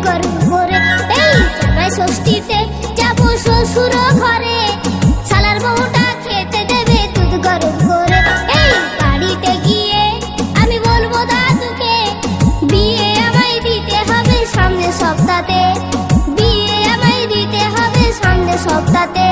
গরম করে। এই জামাই ষষ্ঠীতে যাবো শ্বশুর ঘরে, শালার বউটা খেতে দেবে দুধ গরম করে। এই বাড়িতে গিয়ে আমি বলবো দাদুকে, বিয়ে আমায় দিতে হবে সামনে সপ্তাহে, বিয়ে আমায় দিতে হবে সামনে সপ্তাহে।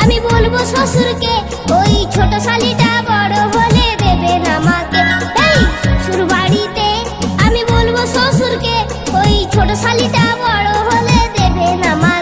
আমি বলবো শ্বশুরকে, ওই ছোট শালিটা বড় হলে দেবে না আমাকে। এই শ্বশুর বাড়িতে আমি বলবো শ্বশুরকে, ওই ছোট শালিটা বড় হলে দেবে না আমাকে।